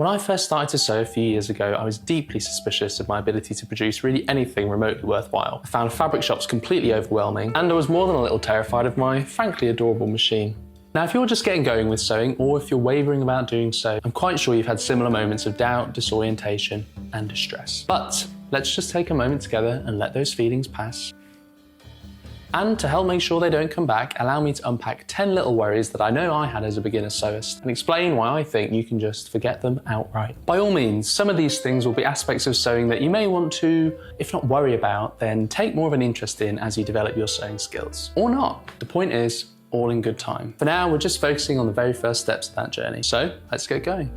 When I first started to sew a few years ago, I was deeply suspicious of my ability to produce really anything remotely worthwhile. I found fabric shops completely overwhelming, and I was more than a little terrified of my frankly adorable machine. Now, if you're just getting going with sewing, or if you're wavering about doing so, I'm quite sure you've had similar moments of doubt, disorientation, and distress. But let's just take a moment together and let those feelings pass. And to help make sure they don't come back, allow me to unpack 10 little worries that I know I had as a beginner sewist and explain why I think you can just forget them outright. By all means, some of these things will be aspects of sewing that you may want to, if not worry about, then take more of an interest in as you develop your sewing skills. Or not. The point is, all in good time. For now, we're just focusing on the very first steps of that journey. So let's get going.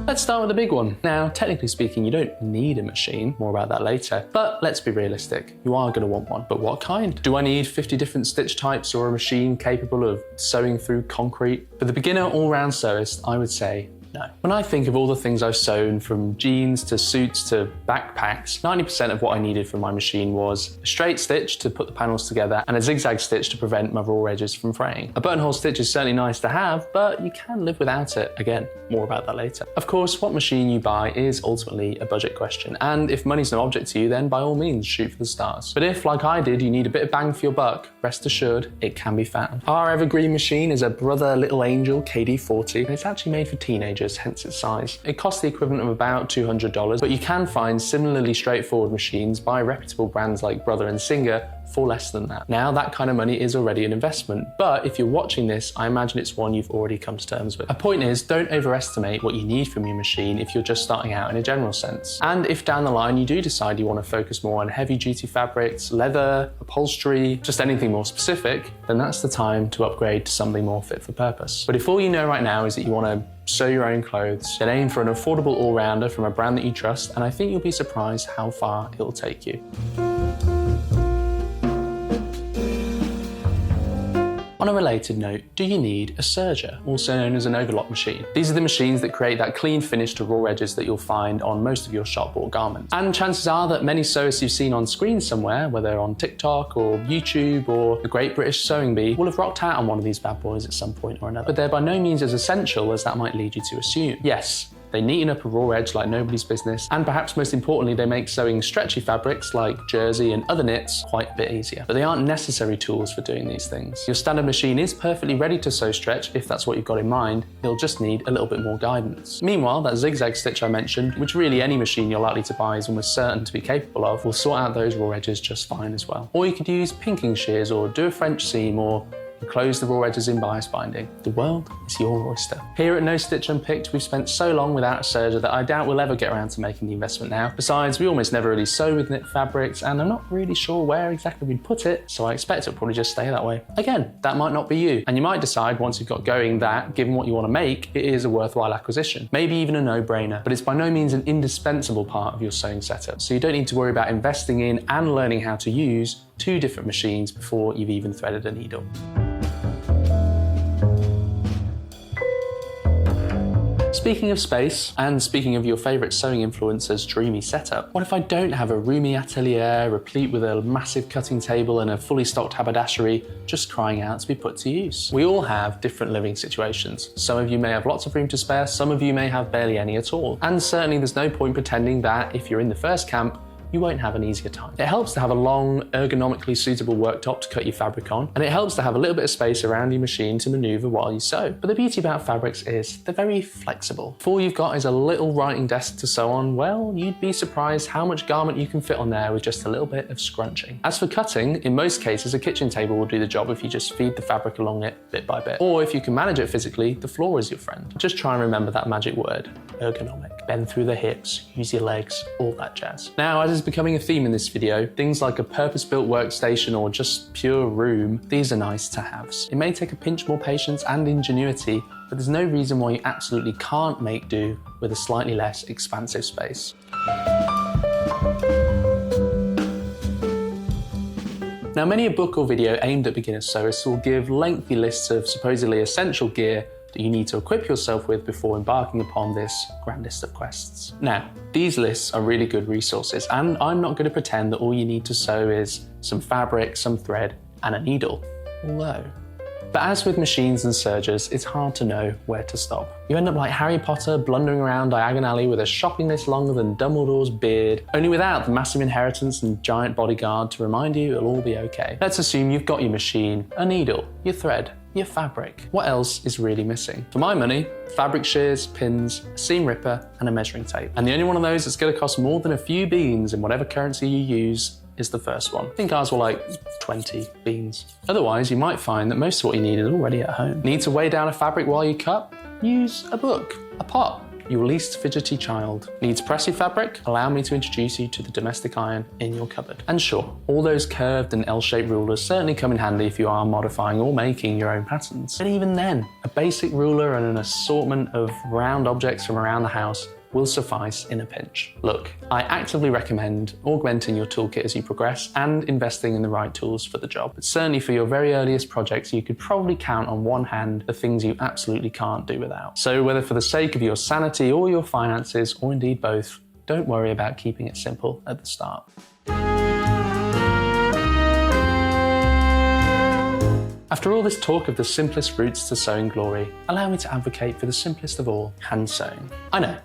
Let's start with the big one. Now, technically speaking, you don't need a machine, more about that later, but let's be realistic, you are going to want one. But what kind? Do I need 50 different stitch types or a machine capable of sewing through concrete? For the beginner all-round sewist, I would say no. When I think of all the things I've sewn, from jeans to suits to backpacks, 90% of what I needed from my machine was a straight stitch to put the panels together and a zigzag stitch to prevent my raw edges from fraying. A buttonhole stitch is certainly nice to have, but you can live without it. Again, more about that later. Of course, what machine you buy is ultimately a budget question, and if money's no object to you, then by all means shoot for the stars. But if, like I did, you need a bit of bang for your buck, rest assured it can be found. Our evergreen machine is a Brother Little Angel KD40, and it's actually made for teenagers, hence its size. It costs the equivalent of about $200, but you can find similarly straightforward machines by reputable brands like Brother and Singer for less than that. Now, that kind of money is already an investment, but if you're watching this, I imagine it's one you've already come to terms with. A point is, don't overestimate what you need from your machine if you're just starting out in a general sense. And if down the line you do decide you want to focus more on heavy duty fabrics, leather, upholstery, just anything more specific, then that's the time to upgrade to something more fit for purpose. But if all you know right now is that you want to sew your own clothes, then aim for an affordable all-rounder from a brand that you trust, and I think you'll be surprised how far it'll take you. On a related note, do you need a serger, also known as an overlock machine? These are the machines that create that clean finish to raw edges that you'll find on most of your shop-bought garments. And chances are that many sewists you've seen on screen somewhere, whether on TikTok or YouTube or the Great British Sewing Bee, will have rocked out on one of these bad boys at some point or another. But they're by no means as essential as that might lead you to assume. Yes, they neaten up a raw edge like nobody's business, and perhaps most importantly, they make sewing stretchy fabrics like jersey and other knits quite a bit easier. But they aren't necessary tools for doing these things. Your standard machine is perfectly ready to sew stretch if that's what you've got in mind. You'll just need a little bit more guidance. Meanwhile, that zigzag stitch I mentioned, which really any machine you're likely to buy is almost certain to be capable of, will sort out those raw edges just fine as well. Or you could use pinking shears or do a French seam or close the raw edges in bias binding. The world is your oyster. Here at No Stitch Unpicked, we've spent so long without a serger that I doubt we'll ever get around to making the investment now. Besides, we almost never really sew with knit fabrics, and I'm not really sure where exactly we'd put it, so I expect it'll probably just stay that way. Again, that might not be you, and you might decide once you've got going that, given what you want to make, it is a worthwhile acquisition. Maybe even a no-brainer, but it's by no means an indispensable part of your sewing setup, so you don't need to worry about investing in and learning how to use two different machines before you've even threaded a needle. Speaking of space, and speaking of your favourite sewing influencer's dreamy setup, what if I don't have a roomy atelier replete with a massive cutting table and a fully stocked haberdashery just crying out to be put to use? We all have different living situations. Some of you may have lots of room to spare, some of you may have barely any at all. And certainly there's no point pretending that if you're in the first camp, you won't have an easier time. It helps to have a long, ergonomically suitable worktop to cut your fabric on, and it helps to have a little bit of space around your machine to maneuver while you sew. But the beauty about fabrics is they're very flexible. If all you've got is a little writing desk to sew on, well, you'd be surprised how much garment you can fit on there with just a little bit of scrunching. As for cutting, in most cases, a kitchen table will do the job if you just feed the fabric along it bit by bit. Or if you can manage it physically, the floor is your friend. Just try and remember that magic word, ergonomic. Bend through the hips, use your legs, all that jazz. Now, as is becoming a theme in this video, things like a purpose-built workstation or just pure room, these are nice to haves. It may take a pinch more patience and ingenuity, but there's no reason why you absolutely can't make do with a slightly less expansive space. Now, many a book or video aimed at beginner sewists will give lengthy lists of supposedly essential gear that you need to equip yourself with before embarking upon this grandest of quests. Now, these lists are really good resources, and I'm not going to pretend that all you need to sew is some fabric, some thread, and a needle. Although, But as with machines and sergers, it's hard to know where to stop. You end up like Harry Potter blundering around Diagon Alley with a shopping list longer than Dumbledore's beard, only without the massive inheritance and giant bodyguard to remind you it'll all be okay. Let's assume you've got your machine, a needle, your thread, your fabric. What else is really missing? For my money, fabric shears, pins, a seam ripper, and a measuring tape. And the only one of those that's going to cost more than a few beans in whatever currency you use is the first one. I think ours were like 20 beans. Otherwise, you might find that most of what you need is already at home. Need to weigh down a fabric while you cut? Use a book, a pot, your least fidgety child. Needs pressy fabric? Allow me to introduce you to the domestic iron in your cupboard. And sure, all those curved and L-shaped rulers certainly come in handy if you are modifying or making your own patterns. But even then, a basic ruler and an assortment of round objects from around the house will suffice in a pinch. Look, I actively recommend augmenting your toolkit as you progress and investing in the right tools for the job. But certainly for your very earliest projects, you could probably count on one hand the things you absolutely can't do without. So whether for the sake of your sanity or your finances, or indeed both, don't worry about keeping it simple at the start. After all this talk of the simplest routes to sewing glory, allow me to advocate for the simplest of all, hand sewing. I know.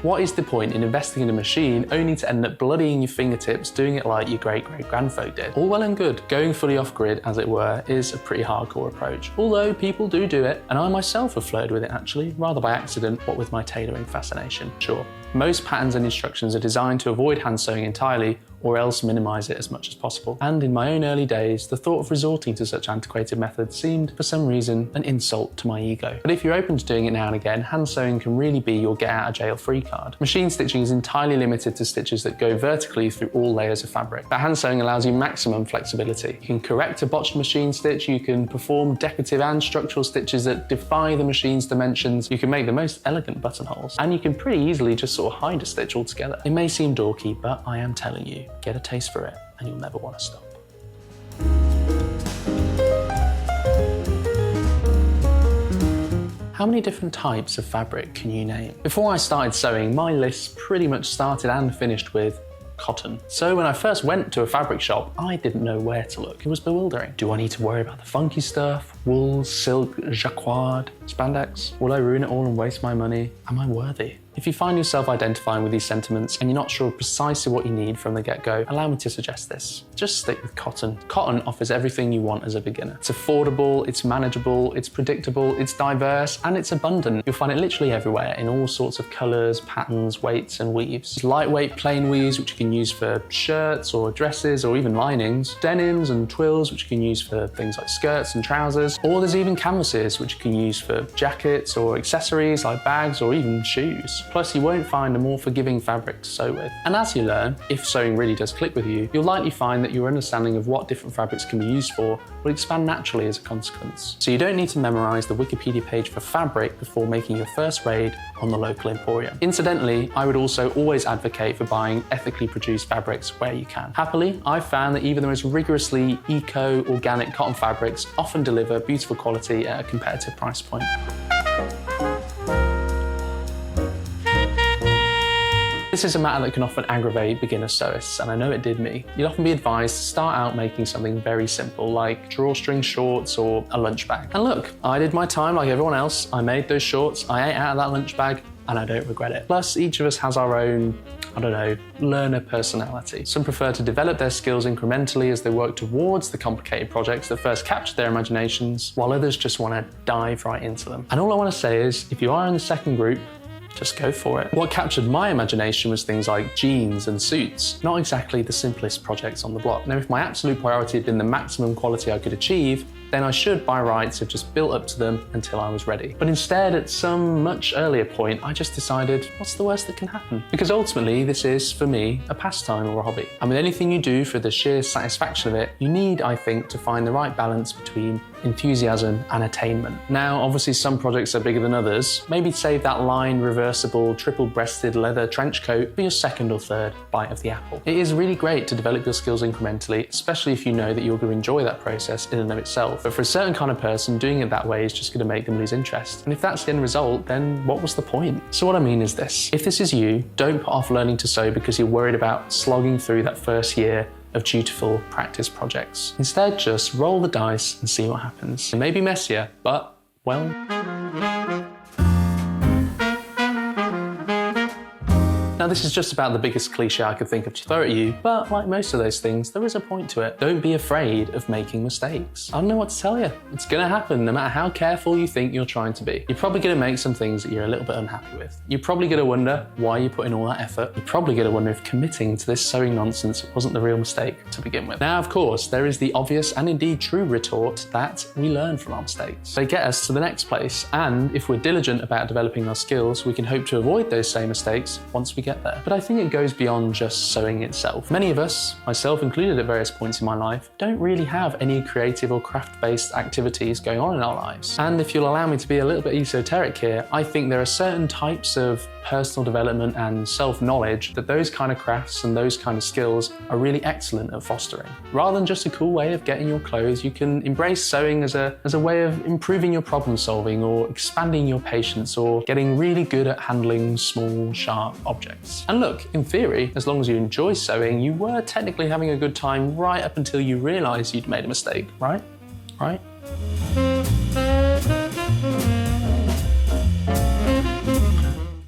What is the point in investing in a machine only to end up bloodying your fingertips doing it like your great-great-grandfolk did? All well and good, going fully off-grid, as it were, is a pretty hardcore approach. Although people do it, and I myself have flirted with it actually, rather by accident, what with my tailoring fascination. Sure, most patterns and instructions are designed to avoid hand sewing entirely, or else minimise it as much as possible. And in my own early days, the thought of resorting to such antiquated methods seemed, for some reason, an insult to my ego. But if you're open to doing it now and again, hand sewing can really be your get out of jail free card. Machine stitching is entirely limited to stitches that go vertically through all layers of fabric. But hand sewing allows you maximum flexibility. You can correct a botched machine stitch, you can perform decorative and structural stitches that defy the machine's dimensions, you can make the most elegant buttonholes, and you can pretty easily just sort of hide a stitch altogether. It may seem dorky, but I am telling you, get a taste for it and you'll never want to stop. How many different types of fabric can you name? Before I started sewing, my list pretty much started and finished with cotton. So when I first went to a fabric shop, I didn't know where to look. It was bewildering. Do I need to worry about the funky stuff? Wool, silk, jacquard, spandex? Will I ruin it all and waste my money? Am I worthy? If you find yourself identifying with these sentiments and you're not sure precisely what you need from the get-go, allow me to suggest this. Just stick with cotton. Cotton offers everything you want as a beginner. It's affordable, it's manageable, it's predictable, it's diverse, and it's abundant. You'll find it literally everywhere in all sorts of colours, patterns, weights, and weaves. There's lightweight plain weaves, which you can use for shirts or dresses or even linings, denims and twills, which you can use for things like skirts and trousers, or there's even canvases, which you can use for jackets or accessories like bags or even shoes. Plus, you won't find a more forgiving fabric to sew with. And as you learn, if sewing really does click with you, you'll likely find that your understanding of what different fabrics can be used for will expand naturally as a consequence. So you don't need to memorise the Wikipedia page for fabric before making your first raid on the local emporium. Incidentally, I would also always advocate for buying ethically produced fabrics where you can. Happily, I've found that even the most rigorously eco-organic cotton fabrics often deliver beautiful quality at a competitive price point. This is a matter that can often aggravate beginner sewists, and I know it did me. You'd often be advised to start out making something very simple, like drawstring shorts or a lunch bag. And look, I did my time like everyone else. I made those shorts, I ate out of that lunch bag, and I don't regret it. Plus, each of us has our own, learner personality. Some prefer to develop their skills incrementally as they work towards the complicated projects that first capture their imaginations, while others just want to dive right into them. And all I want to say is, if you are in the second group, just go for it. What captured my imagination was things like jeans and suits, not exactly the simplest projects on the block. Now, if my absolute priority had been the maximum quality I could achieve, then I should, by rights, have just built up to them until I was ready. But instead, at some much earlier point, I just decided, what's the worst that can happen? Because ultimately, this is, for me, a pastime or a hobby. And with anything you do for the sheer satisfaction of it, you need, I think, to find the right balance between enthusiasm and attainment. Now, obviously, some projects are bigger than others. Maybe save that lined, reversible, triple-breasted leather trench coat for your second or third bite of the apple. It is really great to develop your skills incrementally, especially if you know that you're going to enjoy that process in and of itself. But for a certain kind of person, doing it that way is just going to make them lose interest. And if that's the end result, then what was the point? So what I mean is this. If this is you, don't put off learning to sew because you're worried about slogging through that first year of dutiful practice projects. Instead, just roll the dice and see what happens. It may be messier, but, well... Now this is just about the biggest cliche I could think of to throw at you, but like most of those things, there is a point to it. Don't be afraid of making mistakes. I don't know what to tell you. It's gonna happen no matter how careful you think you're trying to be. You're probably gonna make some things that you're a little bit unhappy with. You're probably gonna wonder why you put in all that effort. You're probably gonna wonder if committing to this sewing nonsense wasn't the real mistake to begin with. Now, of course, there is the obvious and indeed true retort that we learn from our mistakes. They get us to the next place, and if we're diligent about developing our skills, we can hope to avoid those same mistakes once we get there. But I think it goes beyond just sewing itself. Many of us, myself included at various points in my life, don't really have any creative or craft-based activities going on in our lives. And if you'll allow me to be a little bit esoteric here, I think there are certain types of personal development and self-knowledge that those kind of crafts and those kind of skills are really excellent at fostering. Rather than just a cool way of getting your clothes, you can embrace sewing as a way of improving your problem solving or expanding your patience or getting really good at handling small, sharp objects. And look, in theory, as long as you enjoy sewing, you were technically having a good time right up until you realised you'd made a mistake, right? Right?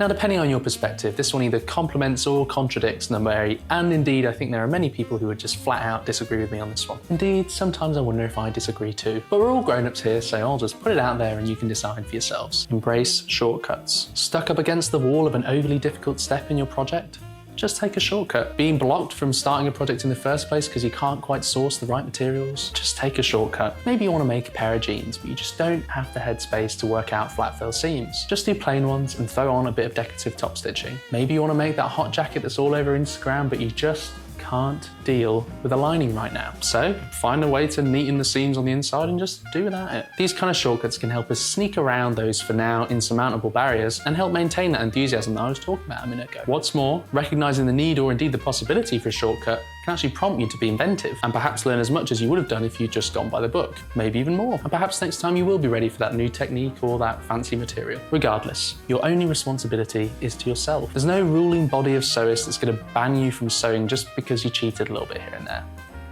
Now, depending on your perspective, this one either complements or contradicts Numeri, and indeed, I think there are many people who would just flat out disagree with me on this one. Indeed, sometimes I wonder if I disagree too. But we're all grown-ups here, so I'll just put it out there and you can decide for yourselves. Embrace shortcuts. Stuck up against the wall of an overly difficult step in your project? Just take a shortcut. Being blocked from starting a project in the first place because you can't quite source the right materials? Just take a shortcut. Maybe you want to make a pair of jeans, but you just don't have the headspace to work out flat fill seams. Just do plain ones and throw on a bit of decorative top stitching. Maybe you want to make that hot jacket that's all over Instagram, but you just can't deal with a lining right now. So find a way to neaten the seams on the inside and just do without it. These kind of shortcuts can help us sneak around those for now insurmountable barriers and help maintain that enthusiasm that I was talking about a minute ago. What's more, recognizing the need or indeed the possibility for a shortcut can actually prompt you to be inventive and perhaps learn as much as you would have done if you'd just gone by the book, maybe even more. And perhaps next time you will be ready for that new technique or that fancy material. Regardless, your only responsibility is to yourself. There's no ruling body of sewists that's going to ban you from sewing just because you cheated a little bit here and there.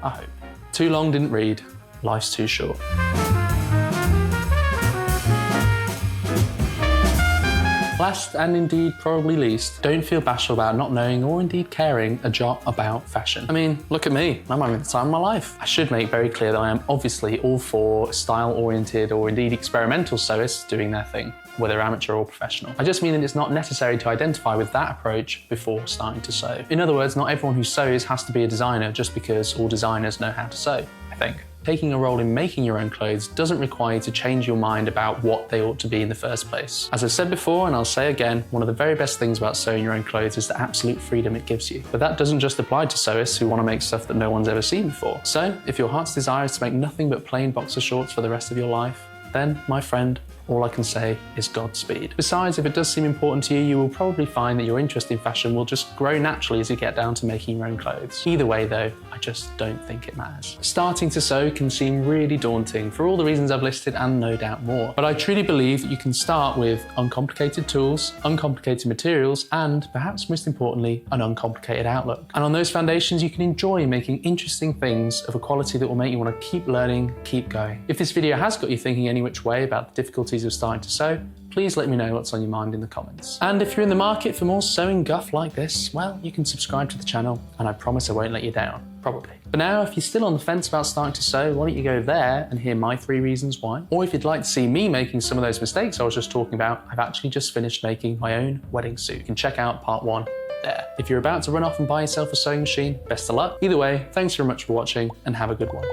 I hope. Too long didn't read, life's too short. Last and indeed probably least, don't feel bashful about not knowing or indeed caring a jot about fashion. I mean, look at me, I'm having the time of my life. I should make very clear that I am obviously all for style-oriented or indeed experimental sewists doing their thing, whether amateur or professional. I just mean that it's not necessary to identify with that approach before starting to sew. In other words, not everyone who sews has to be a designer just because all designers know how to sew, I think. Taking a role in making your own clothes doesn't require you to change your mind about what they ought to be in the first place. As I've said before, and I'll say again, one of the very best things about sewing your own clothes is the absolute freedom it gives you. But that doesn't just apply to sewists who want to make stuff that no one's ever seen before. So, if your heart's desire is to make nothing but plain boxer shorts for the rest of your life, then, my friend, all I can say is Godspeed. Besides, if it does seem important to you, you will probably find that your interest in fashion will just grow naturally as you get down to making your own clothes. Either way though, I just don't think it matters. Starting to sew can seem really daunting for all the reasons I've listed and no doubt more. But I truly believe that you can start with uncomplicated tools, uncomplicated materials, and perhaps most importantly, an uncomplicated outlook. And on those foundations, you can enjoy making interesting things of a quality that will make you want to keep learning, keep going. If this video has got you thinking any which way about the difficulties of starting to sew, please let me know what's on your mind in the comments. And if you're in the market for more sewing guff like this, well, you can subscribe to the channel and I promise I won't let you down, probably. But now, if you're still on the fence about starting to sew, why don't you go there and hear my 3 reasons why? Or if you'd like to see me making some of those mistakes I was just talking about, I've actually just finished making my own wedding suit. You can check out part 1 there. If you're about to run off and buy yourself a sewing machine, best of luck. Either way, thanks very much for watching and have a good one.